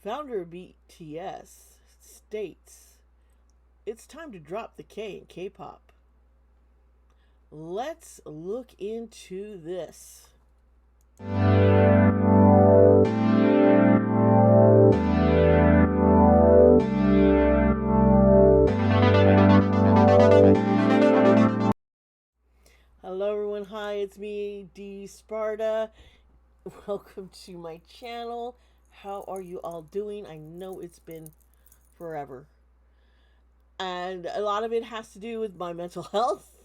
Founder of BTS states, it's time to drop the K in K-pop. Let's look into this. Hello everyone, hi, it's me, Dee Sparta. Welcome to my channel. How are you all doing? I know it's been forever. And a lot of it has to do with my mental health,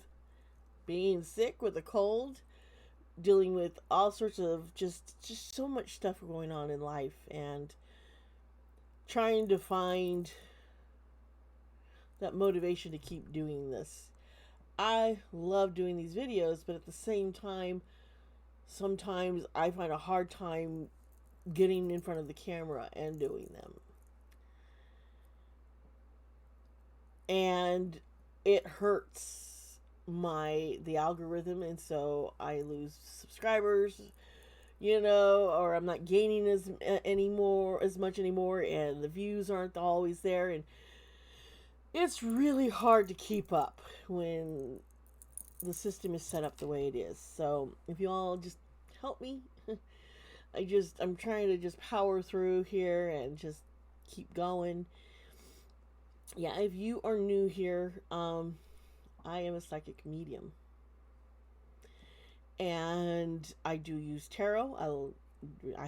being sick with a cold, dealing with all sorts of just so much stuff going on in life, and trying to find that motivation to keep doing this. I love doing these videos, but at the same time, sometimes I find a hard time getting in front of the camera and doing them. And it hurts the algorithm, and so I lose subscribers, or I'm not gaining as much anymore, and the views aren't always there, and it's really hard to keep up when the system is set up the way it is. So if you all just help me, I'm trying to just power through here and just keep going. Yeah, if you are new here, I am a psychic medium, and I do use tarot. I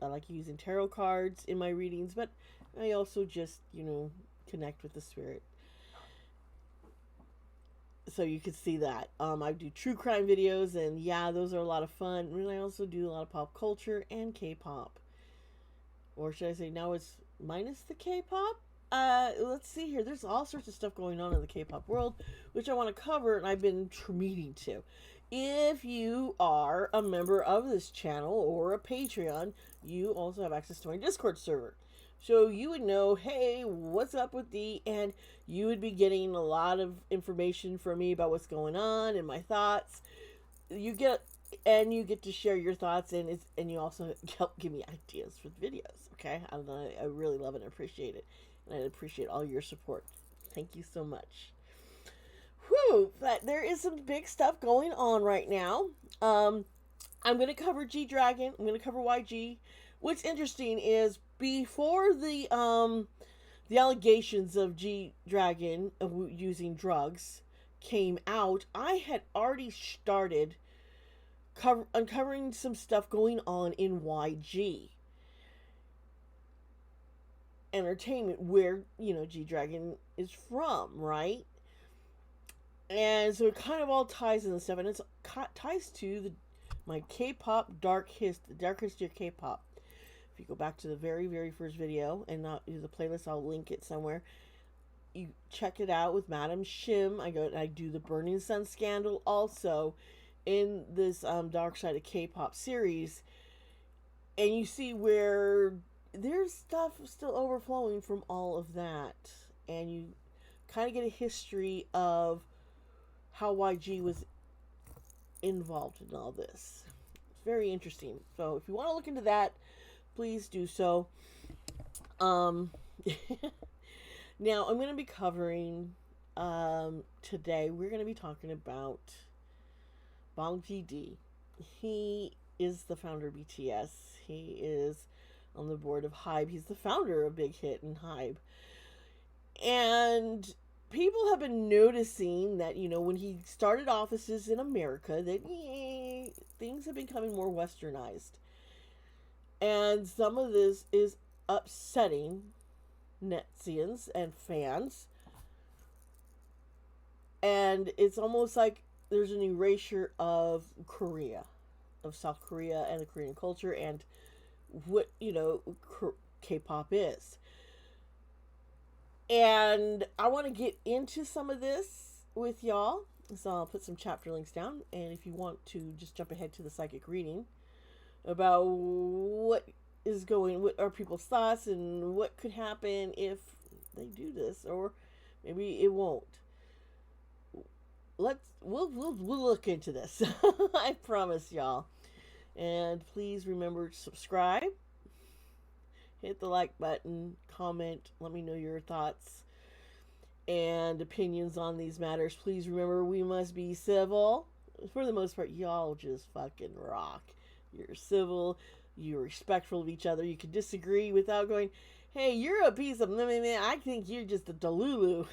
like using tarot cards in my readings, but I also just connect with the spirit. So you can see that. I do true crime videos, and yeah, those are a lot of fun. And I also do a lot of pop culture and K-pop. Or should I say now it's minus the K-pop? Let's see here. There's all sorts of stuff going on in the K-pop world, which I want to cover, and I've been meaning to. If you are a member of this channel or a Patreon, you also have access to my Discord server. So you would know, hey, what's up with Dee? And you would be getting a lot of information from me about what's going on and my thoughts. You get to share your thoughts, and you also help give me ideas for the videos. Okay, I really love it and appreciate it, and I appreciate all your support. Thank you so much. Whew, but there is some big stuff going on right now. I'm going to cover G-Dragon. I'm going to cover YG. What's interesting is before the allegations of G-Dragon using drugs came out, I had already started uncovering some stuff going on in YG Entertainment, where G-Dragon is from, right? And so it kind of all ties in the stuff, and it ties to my K-pop dark history of K-pop. If you go back to the very, very first video and not use the playlist, I'll link it somewhere. You check it out with Madam Shim. I do the Burning Sun scandal also in this Dark Side of K-pop series, and you see where there's stuff still overflowing from all of that, and you kind of get a history of how YG was involved in all this. It's very interesting. So if you want to look into that, please do so. Now I'm going to be covering today. We're going to be talking about Bang Ji. He is the founder of BTS. He is on the board of HYBE. He's the founder of Big Hit and HYBE. And people have been noticing that, when he started offices in America, that things have been becoming more westernized. And some of this is upsetting Netzians and fans. And it's almost like there's an erasure of Korea, of South Korea and the Korean culture, and what, K-pop is. And I want to get into some of this with y'all. So I'll put some chapter links down. And if you want to just jump ahead to the psychic reading about what are people's thoughts and what could happen if they do this, or maybe it won't. We'll look into this. I promise y'all. And please remember to subscribe, hit the like button, comment, let me know your thoughts and opinions on these matters. Please remember, we must be civil. For the most part, y'all just fucking rock. You're civil, you're respectful of each other. You can disagree without going, hey, you're a piece of I think you're just a delulu.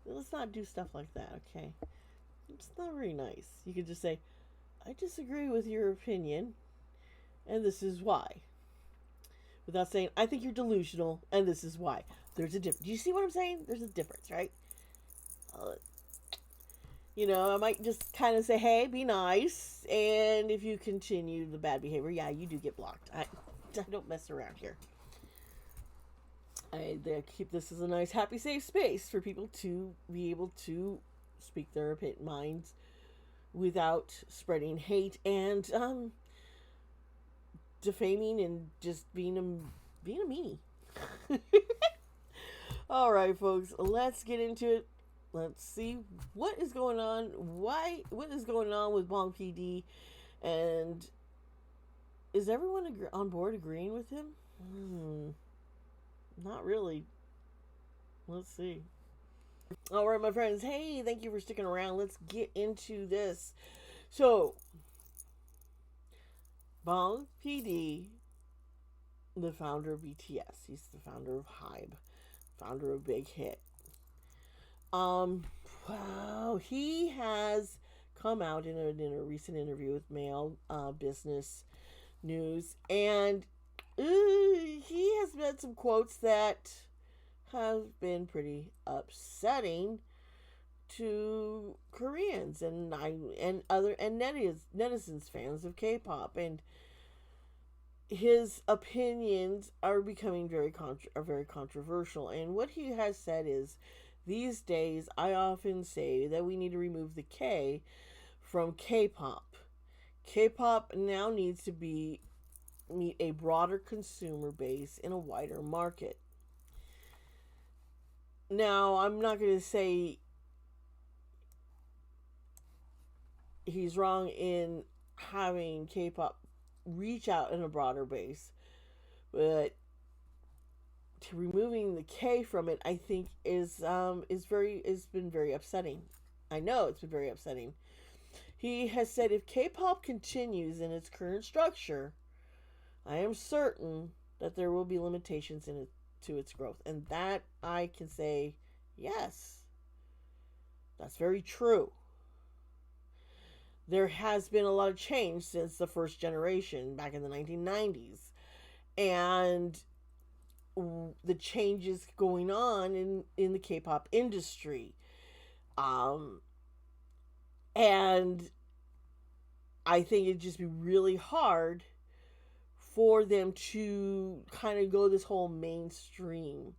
Let's not do stuff like that, okay? It's not very nice. You can just say, I disagree with your opinion, and this is why. Without saying, I think you're delusional, and this is why. There's a difference. Do you see what I'm saying? There's a difference, right? I might just kind of say, hey, be nice. And if you continue the bad behavior, yeah, you do get blocked. I don't mess around here. They keep this as a nice, happy, safe space for people to be able to speak their minds without spreading hate and defaming and just being a meanie. All right, folks, let's get into it. Let's see what is going on. What is going on with Bong PD, and is everyone on board agreeing with him? Not really. Let's see. All right, my friends. Hey, thank you for sticking around. Let's get into this. So, Bong PD, the founder of BTS. He's the founder of HYBE, founder of Big Hit. Wow, he has come out in a recent interview with Mail Business News, and he has made some quotes that have been pretty upsetting to Koreans and netizens, fans of K-pop, and his opinions are becoming very controversial. And what he has said is, these days I often say that we need to remove the K from K-pop. K-pop now needs to meet a broader consumer base in a wider market. Now, I'm not going to say he's wrong in having K-pop reach out in a broader base, but removing the K from it, I think, is been very upsetting. I know it's been very upsetting. He has said, if K-pop continues in its current structure, I am certain that there will be limitations to its growth. And that I can say, yes, that's very true. There has been a lot of change since the first generation back in the 1990s. And the changes going on in the K-pop industry. And I think it'd just be really hard for them to kind of go this whole mainstream.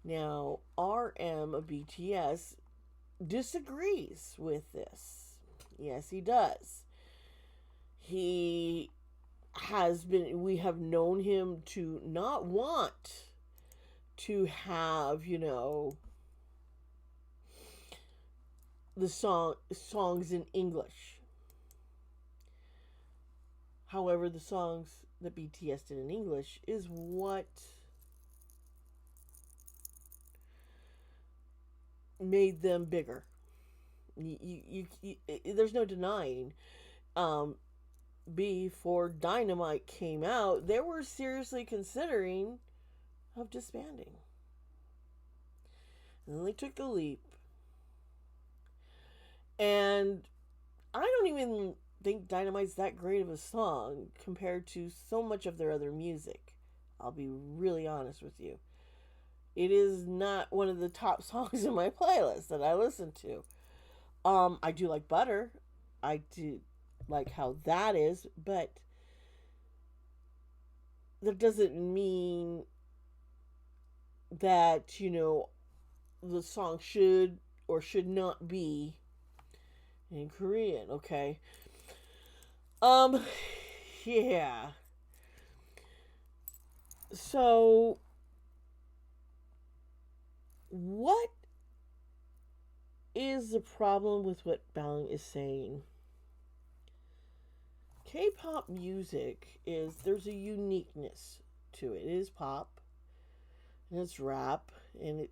Now, RM of BTS disagrees with this. Yes, he does. We have known him to not want to have, the songs in English. However, the songs that BTS did in English is what made them bigger. There's no denying. Before Dynamite came out, they were seriously considering of disbanding. And then they took the leap. And I don't even think Dynamite's that great of a song compared to so much of their other music. I'll be really honest with you. It is not one of the top songs in my playlist that I listen to. I do like Butter. I do like how that is, but that doesn't mean that, the song should or should not be in Korean, okay? Yeah. So, what is the problem with what Bang is saying? K-pop music there's a uniqueness to it. It is pop and it's rap and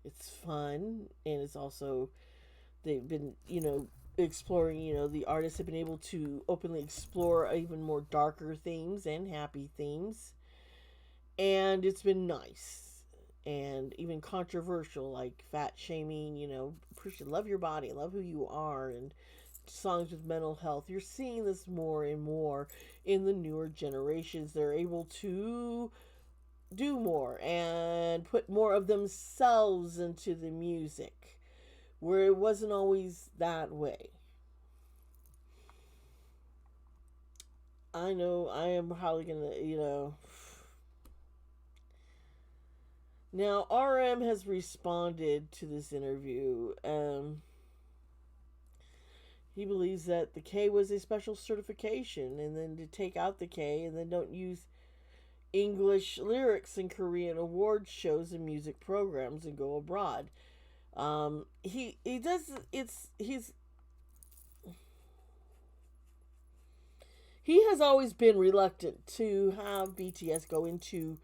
it's fun and it's also they've been exploring. The artists have been able to openly explore even more darker themes and happy themes, and it's been nice and even controversial, like fat shaming. Appreciate, love your body, love who you are, and songs with mental health. You're seeing this more and more in the newer generations. They're able to do more and put more of themselves into the music, where it wasn't always that way. I know I am probably gonna. Now, RM has responded to this interview. He believes that the K was a special certification, and then to take out the K and then don't use English lyrics in Korean award shows and music programs and go abroad. He does he has always been reluctant to have BTS go into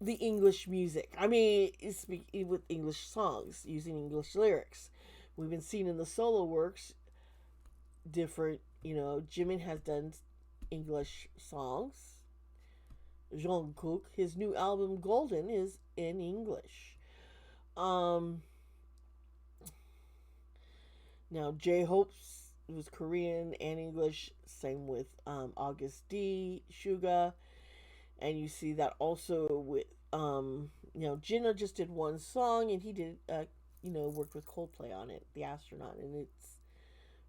the English music. I mean, it's with English songs using English lyrics. We've been seeing in the solo works different. Jimin has done English songs. Jungkook, his new album Golden is in English. Now J-Hope's was Korean and English. Same with August D, Suga, and you see that also with Jinna just did one song and he did worked with Coldplay on it, The Astronaut, and it's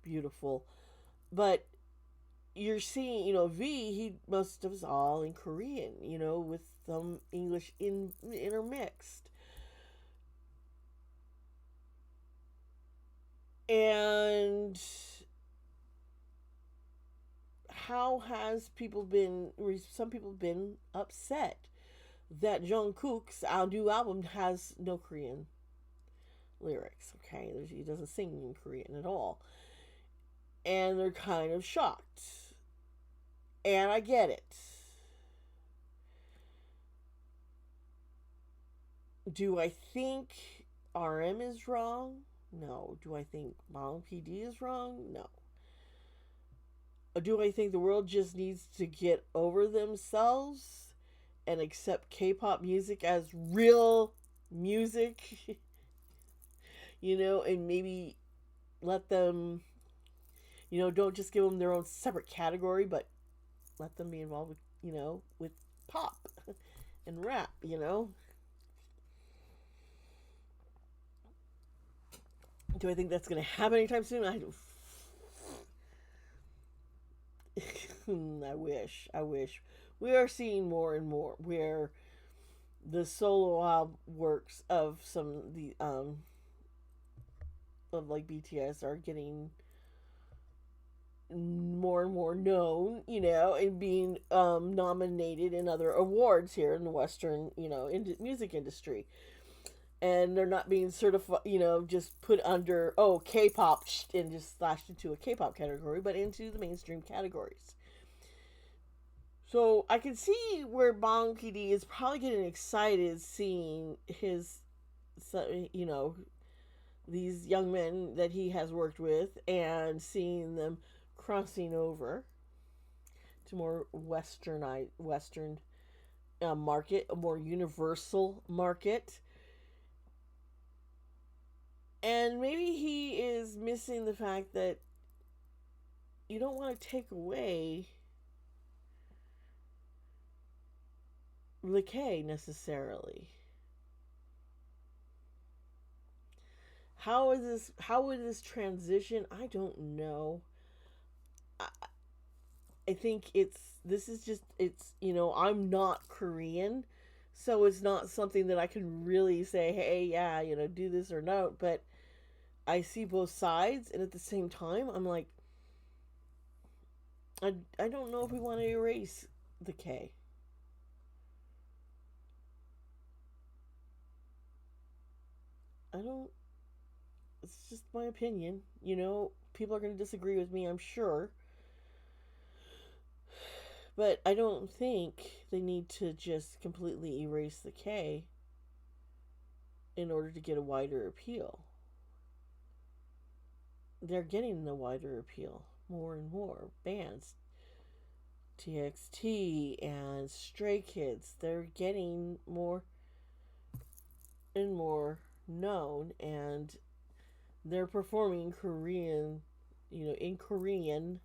beautiful. But you're seeing, V, he most of us all in Korean, with some English intermixed. And how has some people been upset that Jungkook's new album has no Korean lyrics, okay? He doesn't sing in Korean at all. And they're kind of shocked. And I get it. Do I think RM is wrong? No. Do I think Mom PD is wrong? No. Do I think the world just needs to get over themselves and accept K-pop music as real music? And maybe let them, don't just give them their own separate category, but let them be involved with pop and rap, Do I think that's going to happen anytime soon? I wish. We are seeing more and more where the solo album works of some of the of like BTS are getting more and more known, and being nominated in other awards here in the Western, music industry. And they're not being certified, just put under, K-pop, and just slashed into a K-pop category, but into the mainstream categories. So I can see where Bang PD is probably getting excited seeing his, these young men that he has worked with and seeing them crossing over to more Western market, a more universal market. And maybe he is missing the fact that you don't want to take away the K necessarily. How would this transition? I don't know. I think I'm not Korean, so it's not something that I can really say, hey, yeah, do this or no, but I see both sides, and at the same time, I'm like, I don't know if we want to erase the K. I don't. It's just my opinion. People are going to disagree with me, I'm sure. But I don't think they need to just completely erase the K in order to get a wider appeal. They're getting the wider appeal more and more. Bands, TXT and Stray Kids, they're getting more and more known, and they're performing Korean, in Korean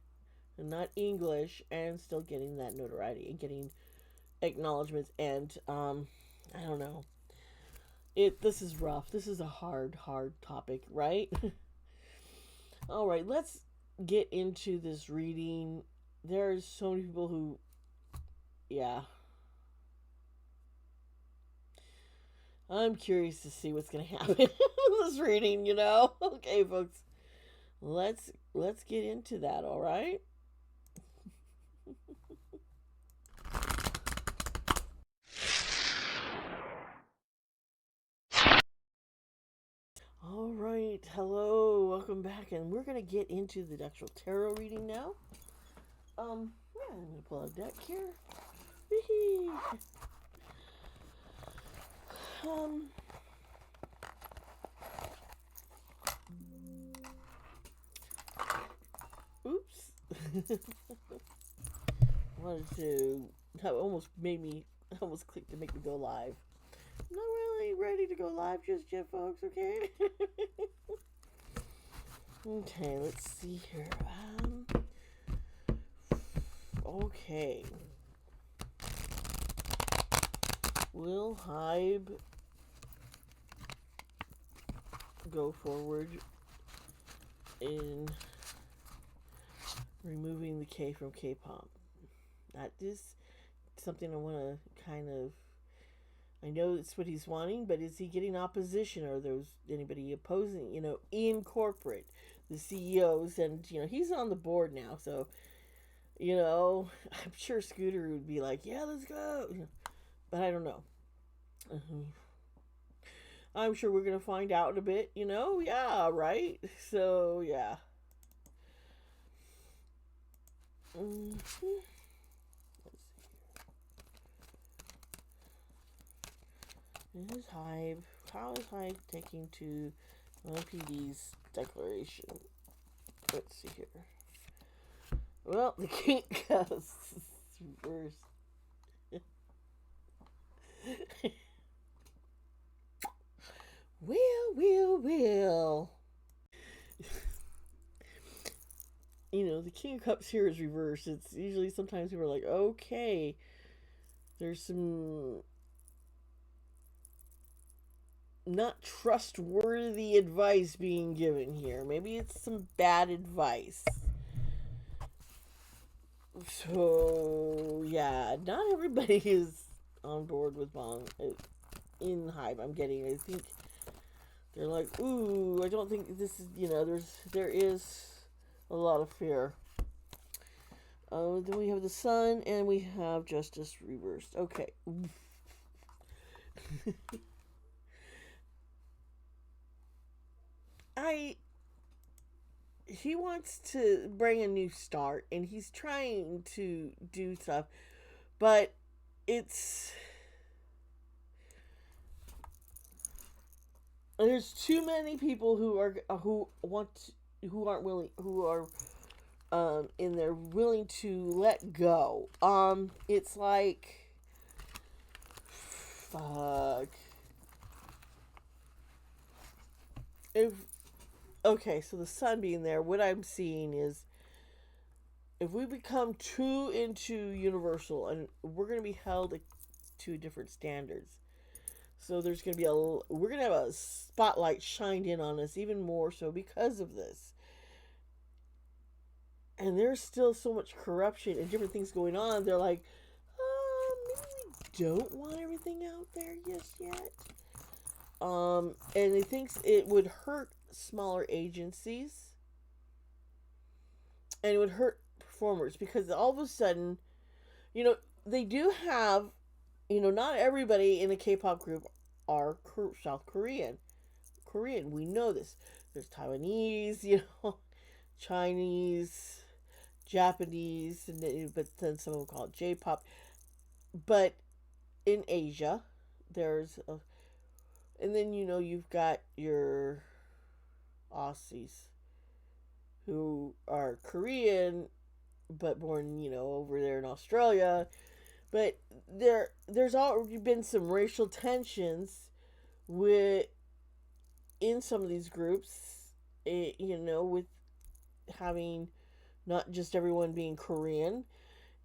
and not English, and still getting that notoriety and getting acknowledgments. And I don't know. This is rough. This is a hard topic, right? All right, let's get into this reading. There's so many people who, yeah. I'm curious to see what's going to happen in this reading, Okay, folks. Let's get into that, all right? All right, hello, welcome back, and we're gonna get into the actual tarot reading now. Yeah, I'm gonna pull a deck here. Wee-hee. Oops. Wanted to. That almost clicked to make me go live. Not really ready to go live just yet, folks, okay? Okay, let's see here. Okay. Will Hybe go forward in removing the K from K-pop? That is something I want to kind of... I know it's what he's wanting, but is he getting opposition? Or there's anybody opposing, in corporate, the CEOs, and, he's on the board now, so, I'm sure Scooter would be like, yeah, let's go. But I don't know. I'm sure we're going to find out in a bit, yeah, right? So, yeah. How is Hybe taking to NPD's declaration? Let's see here. Well, the king goes reverse. Will. The King of Cups here is reversed. It's usually sometimes people are like, okay, there's some not trustworthy advice being given here. Maybe it's some bad advice. So, yeah, not everybody is on board with Bong in Hybe. I think they're like, ooh, I don't think this is, there is a lot of fear. Then we have the Sun, and we have Justice reversed. Okay. He wants to bring a new start, and he's trying to do stuff, but there's too many people who are and they're willing to let go. It's like, fuck. Okay, so the Sun being there, what I'm seeing is, if we become too into Universal, and we're going to be held to different standards. So there's going to be we're going to have a spotlight shined in on us even more so because of this. And there's still so much corruption and different things going on. They're like, maybe we don't want everything out there just yet. And he thinks it would hurt smaller agencies. And it would hurt performers because all of a sudden, they do have, not everybody in the K-pop group are South Korean. We know this. There's Taiwanese, Chinese, Japanese, but then some of them call it J-pop. But in Asia, there's a, and then you've got your Aussies who are Korean but born over there in Australia. But there's already been some racial tensions with in some of these groups, with having not just everyone being Korean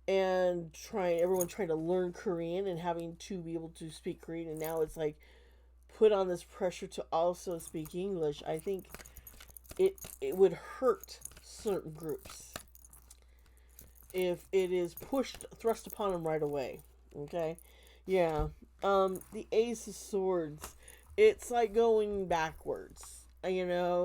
and everyone trying to learn Korean and having to be able to speak Korean, and now it's like put on this pressure to also speak English. I think it would hurt certain groups if it is thrust upon them right away. Okay, yeah. The Ace of Swords. It's like going backwards. It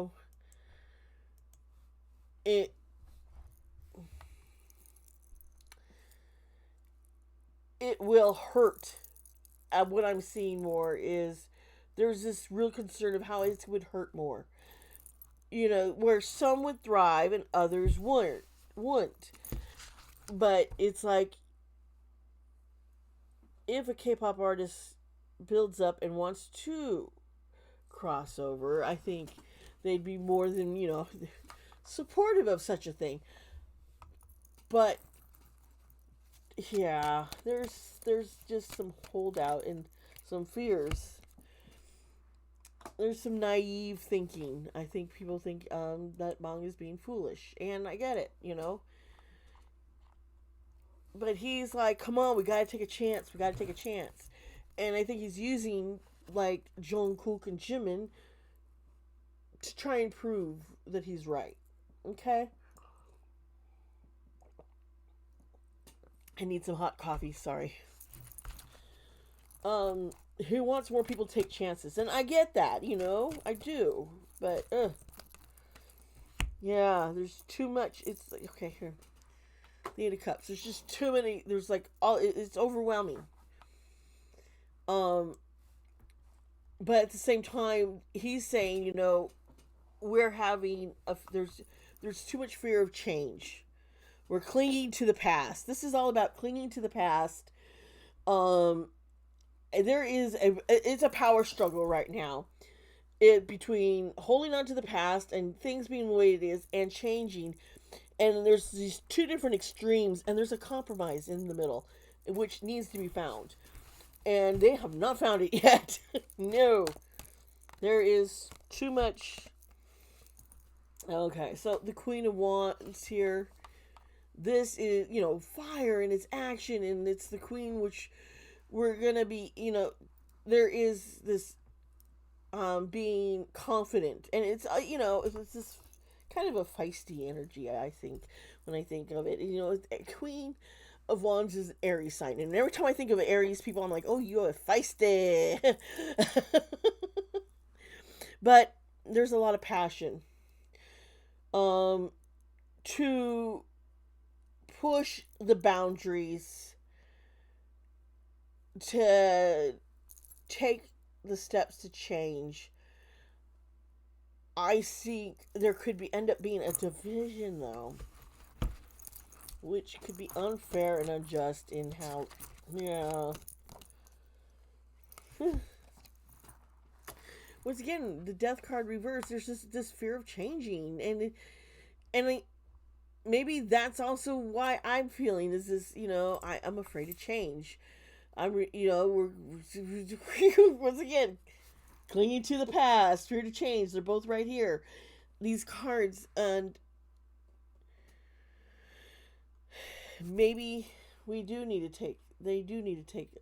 it will hurt. What I'm seeing more is there's this real concern of how it would hurt more. Where some would thrive and others wouldn't. But it's like if a K-pop artist builds up and wants to cross over, I think they'd be more than supportive of such a thing. But yeah, there's just some holdout and some fears. There's some naive thinking. I think people think that Bong is being foolish, and I get it. But he's like, come on, we gotta take a chance. We gotta take a chance. And I think he's using like Jungkook and Jimin to try and prove that he's right. Okay? I need some hot coffee, sorry. He wants more people to take chances. And I get that, I do. But yeah, there's too much. It's like, okay, here. The Eight of Cups. There's just too many. There's like it's overwhelming. Um, but at the same time, he's saying, we're having there's too much fear of change. We're clinging to the past. This is all about clinging to the past. It's a power struggle right now. Between holding on to the past and things being the way it is and changing, and there's these two different extremes, and there's a compromise in the middle, which needs to be found, and they have not found it yet. No, there is too much. Okay, so the Queen of Wands here. This is fire and it's action, and it's the Queen, which we're gonna be there is this being confident, and it's it's this kind of a feisty energy, I think, when I think of it. Queen of Wands is Aries sign, and every time I think of Aries people, I'm like, oh, you're feisty. But there's a lot of passion to push the boundaries, to take the steps to change. I see there could end up being a division, though, which could be unfair and unjust in how, yeah. Once again, the Death card reversed. There's just this fear of changing, and maybe that's also why I'm feeling is this. I'm afraid of change. We're once again clinging to the past, fear to change. They're both right here. These cards, and maybe they do need to take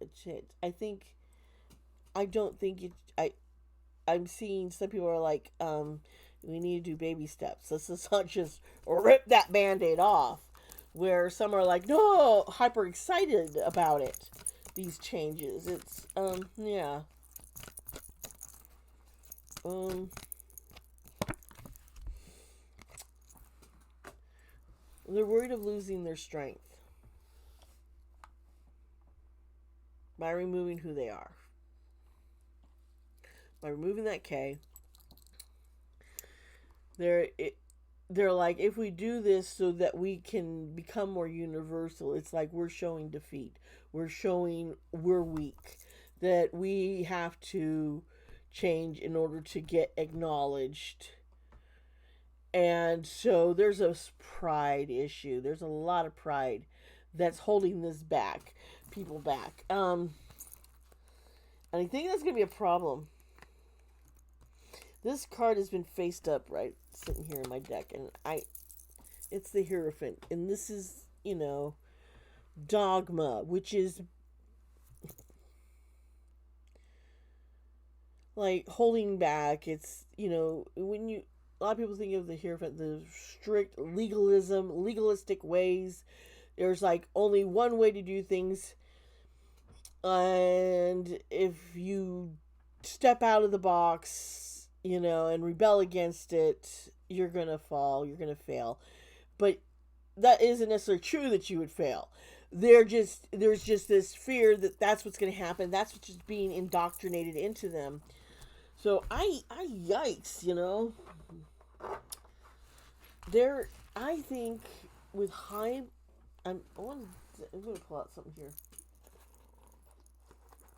a chance. I don't think I'm seeing some people are like, we need to do baby steps. Let's not just rip that band-aid off. Where some are like, no, hyper excited about it. These changes. It's, yeah. They're worried of losing their strength by removing who they are. By removing that K, they're like, if we do this so that we can become more universal, it's like we're showing defeat. We're showing we're weak. That we have to change in order to get acknowledged. And so there's a pride issue. There's a lot of pride that's holding this back, people back. And I think that's going to be a problem. This card has been faced up, right, sitting here in my deck, and it's the Hierophant, and this is, dogma, which is like holding back. It's, when a lot of people think of the Hierophant, the strict legalistic ways. There's like only one way to do things, and if you step out of the box, and rebel against it, you're gonna fall, you're gonna fail. But that isn't necessarily true that you would fail. There's just this fear that that's what's gonna happen. That's what's just being indoctrinated into them. So I yikes, There, I think with high, I'm gonna pull out something here.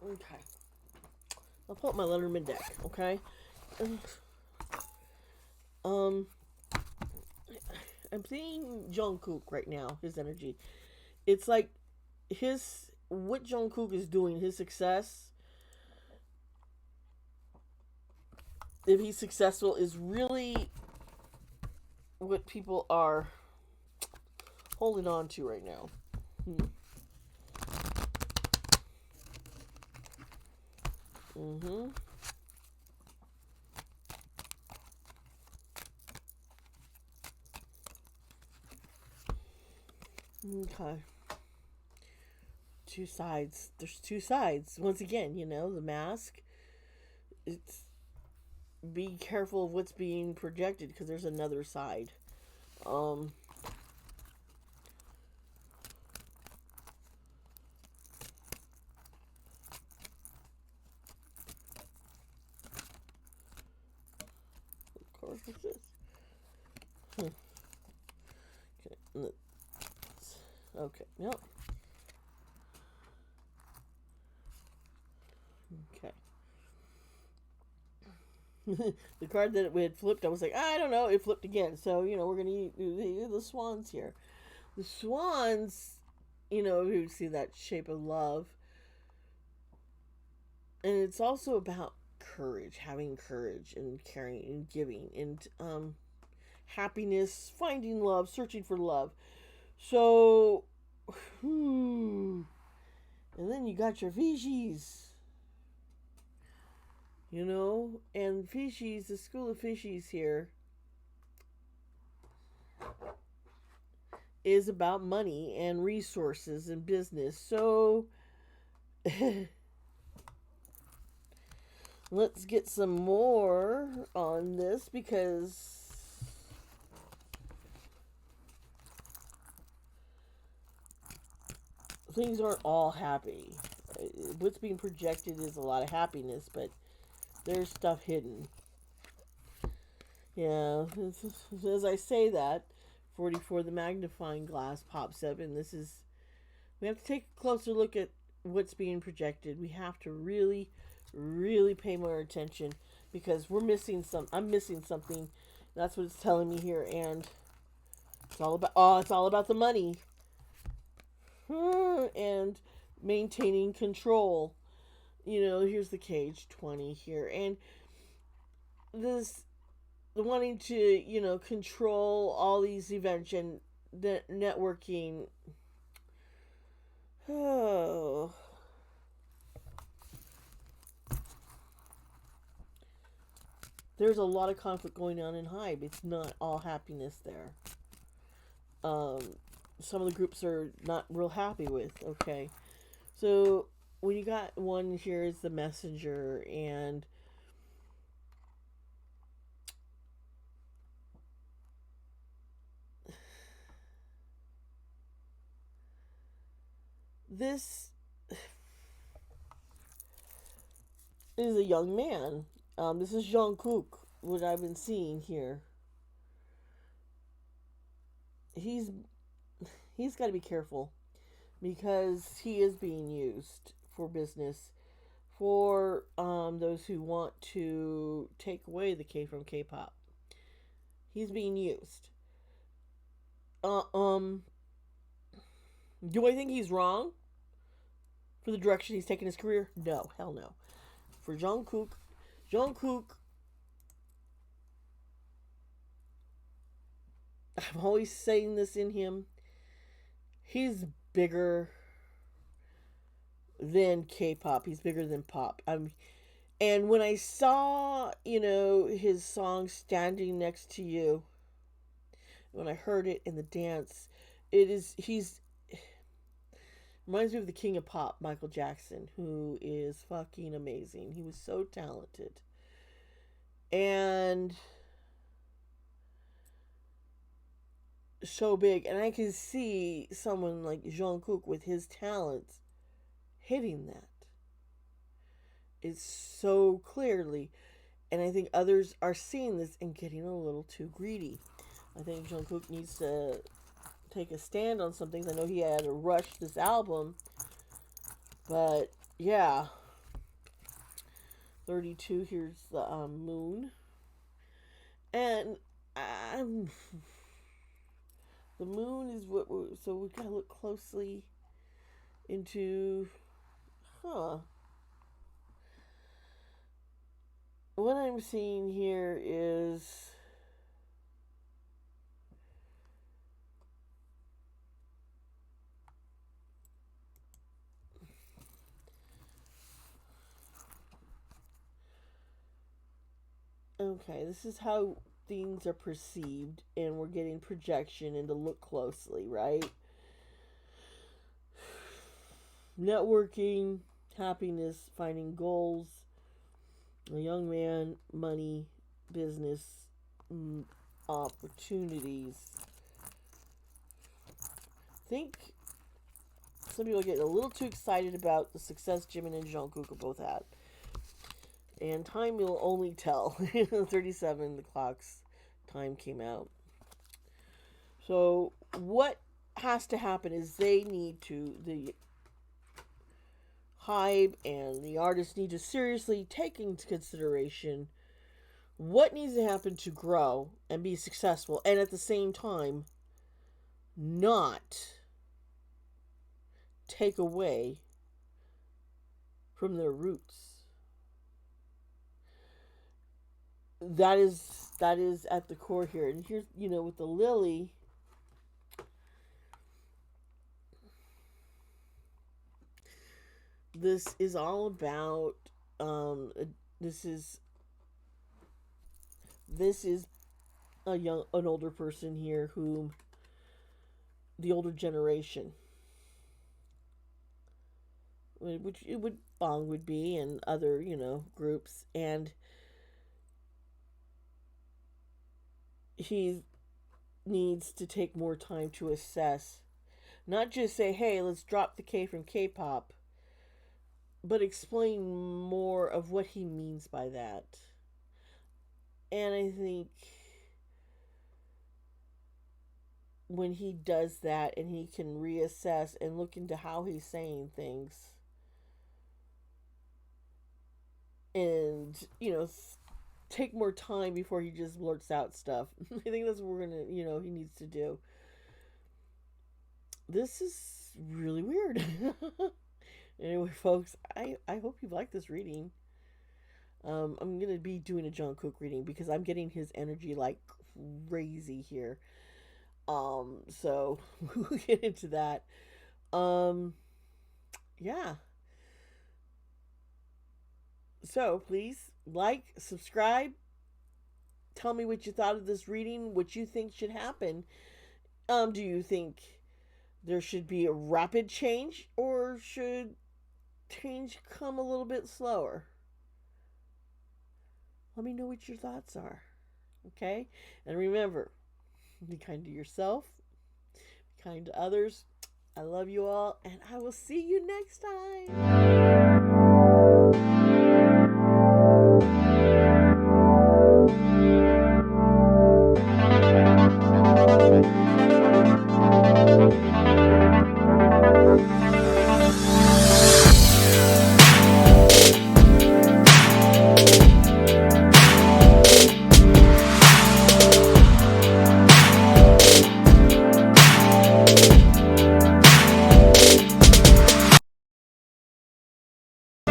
Okay, I'll pull up my Letterman deck. Okay, um, I'm seeing Jungkook right now. His energy, it's like what Jungkook is doing. His success, if he's successful, is really what people are holding on to right now. Mm-hmm. Okay. Two sides. There's two sides. Once again, the mask. It's be careful of what's being projected because there's another side. Um. Of course, what's this? Okay. Okay. Nope. Okay. The card that we had flipped, I was like, I don't know. It flipped again. So, we're going to use the swans here. The swans, you see that shape of love. And it's also about courage, having courage and caring and giving and happiness, finding love, searching for love. So, and then you got your fishies. And fishies, the school of fishies here is about money and resources and business. So let's get some more on this because things aren't all happy. What's being projected is a lot of happiness, but there's stuff hidden. Yeah, as I say that, 44, the magnifying glass pops up, and we have to take a closer look at what's being projected. We have to really, really pay more attention because I'm missing something. That's what it's telling me here, and it's all about the money. And maintaining control. Here's the cage 20 here, and this wanting to control all these events and the networking. Oh, there's a lot of conflict going on in Hive. It's not all happiness there. Some of the groups are not real happy with. Okay, so when you got one here is the messenger, and this is a young man. This is Jungkook, what I've been seeing here. he's he's got to be careful because he is being used for business for those who want to take away the K from K-pop. He's being used. Uh, um, do I think he's wrong for the direction he's taken his career? No, hell no. For Jungkook, I'm always saying this in him. He's bigger than K-pop. He's bigger than pop. And when I saw, his song "Standing Next to You," when I heard it in the dance, he's reminds me of the king of pop, Michael Jackson, who is fucking amazing. He was so talented. And so big. And I can see someone like Jungkook with his talents hitting that. It's so clearly. And I think others are seeing this and getting a little too greedy. I think Jungkook needs to take a stand on some things. I know he had to rush this album. But, yeah. 32, here's the moon. And the moon is so we gotta look closely into, what I'm seeing here is okay, this is how things are perceived, and we're getting projection and to look closely, right? Networking, happiness, finding goals, a young man, money, business, opportunities. I think some people get a little too excited about the success Jimin and Jungkook have both had. And time will only tell. 37, the clock's time came out. So what has to happen is the Hybe and the artists need to seriously take into consideration what needs to happen to grow and be successful, and at the same time not take away from their roots. That is at the core here. And here's, with the lily, this is all about this is an older person here, who the older generation, which Bong would be, and other groups, and he needs to take more time to assess, not just say, hey, let's drop the K from K-pop, but explain more of what he means by that. And I think when he does that and he can reassess and look into how he's saying things, and take more time before he just blurts out stuff. I think that's what we're gonna, he needs to do. This is really weird. Anyway, folks, I hope you like this reading. I'm gonna be doing a Jungkook reading because I'm getting his energy like crazy here. So we'll get into that. Yeah. So please like, subscribe, tell me what you thought of this reading, what you think should happen. Do you think there should be a rapid change, or should change come a little bit slower? Let me know what your thoughts are. Okay? And remember, be kind to yourself, be kind to others. I love you all, and I will see you next time.